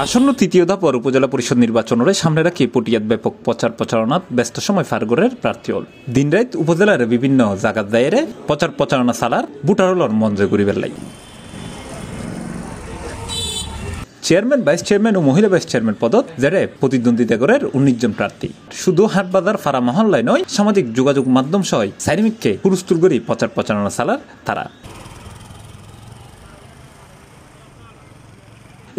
আসন্ন তৃতীয় ধাপর উপজেলা পরিষদ নির্বাচনের সামনে রাখি পটিয়াত ব্যাপক প্রচার প্রচারণাত ব্যস্ত সময় ফারগরের প্রার্থীল দিনরাত উপজেলার বিভিন্ন জায়গার দায়েরে প্রচার প্রচারণা চালার বুটারলর মন জয় করিবার লাই। চেয়ারম্যান, ভাইস চেয়ারম্যান ও মহিলা ভাইস চেয়ারম্যান পদত যারা প্রতিদ্বন্দ্বিতা করেন 19 জন প্রার্থী। শুধু হাটবাজার ফারা মহল্লায় নয়, সামাজিক যোগাযোগ মাধ্যম সহ সাইনিককে পুরস্তুর করি প্রচার প্রচারণা চালার তারা।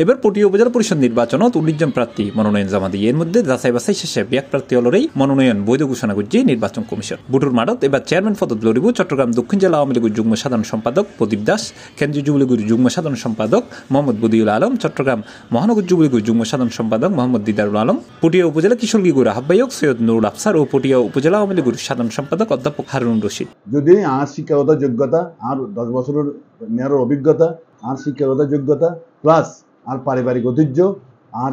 এবার পটিয়া উপজেলা পরিষদ নির্বাচনত 19 জন প্রার্থী মনোনয়ন জমা দিয়ে এর মধ্যে যাচাই বাছাই শেষে ব্যাক প্রার্থী হলরেই মনোনয়ন বৈধ ঘোষণা করছে নির্বাচন কমিশন। বুটুর মাঠত এবার চেয়ারম্যান পদত লড়িব চট্টগ্রাম দক্ষিণ জেলা আওয়ামী লীগের যুগ্ম সাধারণ সম্পাদক প্রদীপ দাস, কেন্দ্রীয় যুবলীগের যুগ্ম সাধারণ সম্পাদক মোহাম্মদ বদিউল আলম, চট্টগ্রাম মহানগর যুবলীগের যুগ্ম সাধারণ সম্পাদক মোহাম্মদ দিদারুল আলম, পটিয়া উপজেলা কিশোর লীগের আহ্বায়ক সৈয়দ নুরুল আফসার ও পটিয়া উপজেলা আওয়ামী লীগের সাধারণ সম্পাদক অধ্যাপক হারুন রশিদ। যদি আর শিক্ষাগত যোগ্যতা আর 10 বছরের মেয়ারের অভিজ্ঞতা আর শিক্ষাগত যোগ্যতা প্লাস আর পারিবারিক ঐতিহ্য আর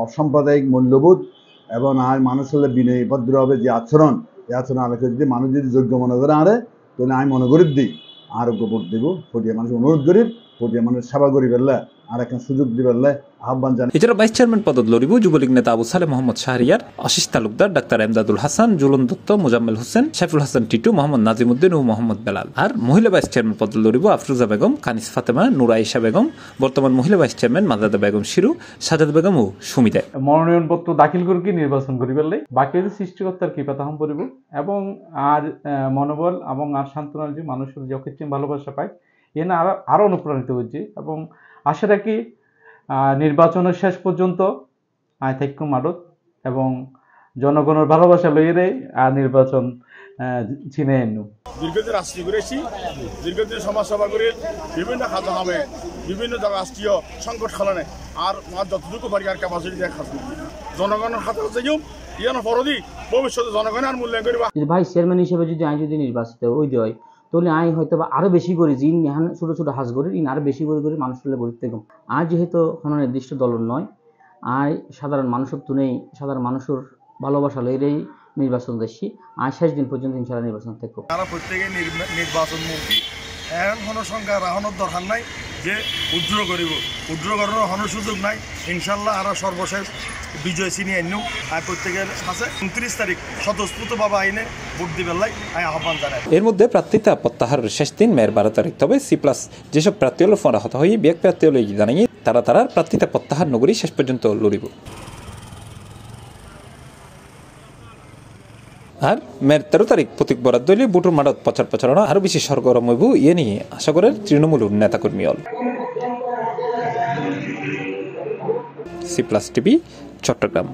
অসাম্প্রদায়িক মূল্যবোধ এবং আর মানুষের বিনয়ী ভদ্র হবে যে আচরণ, এই আচরণ আলোকে যদি মানুষ যদি যোগ্য মনে করে আরে তাহলে আমি মনে করি দিই আর ভোট দেব। পটিয়া মানুষ অনুরোধ করি, পটিয়া মানুষ সেবা করি ফেললে আর একটা সুযোগ দিবে আহ্বান জানাই। এছাড়া ভাইস চেয়ারম্যান পদত লড়িব যুবলীগ নেতা আবু সালে মোহাম্মদ শাহরিয়ার, আশিস তালুকদার, ডাক্তার এমদাদুল হাসান, জুলন দত্ত, মোজাম্মেল হোসেন, সাইফুল হাসান টিটু, মোহাম্মদ নাজিমুদ্দিন ও মোহাম্মদ বেলাল। আর মহিলা ভাইস চেয়ারম্যান পদত লড়িব আফরুজা বেগম, কানিস ফাতেমা, নুরা আয়েশা বেগম, বর্তমান মহিলা ভাইস চেয়ারম্যান মাদাদা বেগম শিরু, সাজাদ বেগম ও সুমিতা। মনোনয়ন পত্র দাখিল করে কি নির্বাচন করি পেলে বাকি সৃষ্টিকর্তার কৃপা তাহম পড়ব এবং আর মনোবল এবং আর সান্ত্বনার যে মানুষের যে অকৃত্রিম ভালোবাসা পায় এ না আরো অনুপ্রাণিত হচ্ছে এবং আশা রাখি নির্বাচনের শেষ পর্যন্ত আয় থাক্য মাদত এবং জনগণের ভালোবাসা লইয়ে আর নির্বাচন চিনে এনু। দীর্ঘদিন রাষ্ট্রীয় করেছি, দীর্ঘদিন সমাজসেবা করে বিভিন্ন খাতা হবে বিভিন্ন রাষ্ট্রীয় সংকট খালনে আর যতটুকু পারি আর ক্যাপাসিটি দিয়ে খাত জনগণের খাতা হচ্ছে ইয়ান ফরদি ভবিষ্যতে জনগণের মূল্যায়ন করিবা। ভাইস চেয়ারম্যান হিসেবে যদি আই যদি নির্বাচিত ওই হয় তাহলে আই হয়তো আরো বেশি করে যে ইন ছোট ছোট হাজ করে ইন আরো বেশি করে মানুষের গরিব থেকে আর যেহেতু কোনো নির্দিষ্ট দলের নয় আই সাধারণ মানুষের তুনেই সাধারণ মানুষের ভালোবাসা লইরেই নির্বাচন দেখছি আর শেষ দিন পর্যন্ত ইনশাআল্লাহ নির্বাচন থাকবো। তারা প্রত্যেকে নির্বাচন মুখী এমন কোনো সংখ্যা রাখানোর দরকার নাই যে উদ্র করিব, উদ্র করার কোনো সুযোগ নাই। ইনশাল্লাহ আরো সর্বশেষ বিজয় চিনি আইনু আর প্রত্যেকের কাছে 29 তারিখ স্বতঃস্ফূর্তভাবে আইনে ভোট দিবেন লাই আমি আহ্বান জানাই। এর মধ্যে প্রার্থিতা প্রত্যাহারের শেষ দিন মেয়ের 12 তারিখ। তবে C+ যেসব প্রার্থী হল ফোন হতে হয়ে বিয়েক প্রার্থী হলে জানিয়ে তারা প্রার্থিতা প্রত্যাহার নগরী শেষ পর্যন্ত লড়িব। আর মেয়ের 13 তারিখ প্রতীক বরাদ্দ হলে বুটুর মাঠত প্রচার প্রচারণা আরো বেশি সরগরম হইব ইয়ে নিয়ে আশা করেন তৃণমূল নেতাকর্মী হল। C+ TV Chittagong.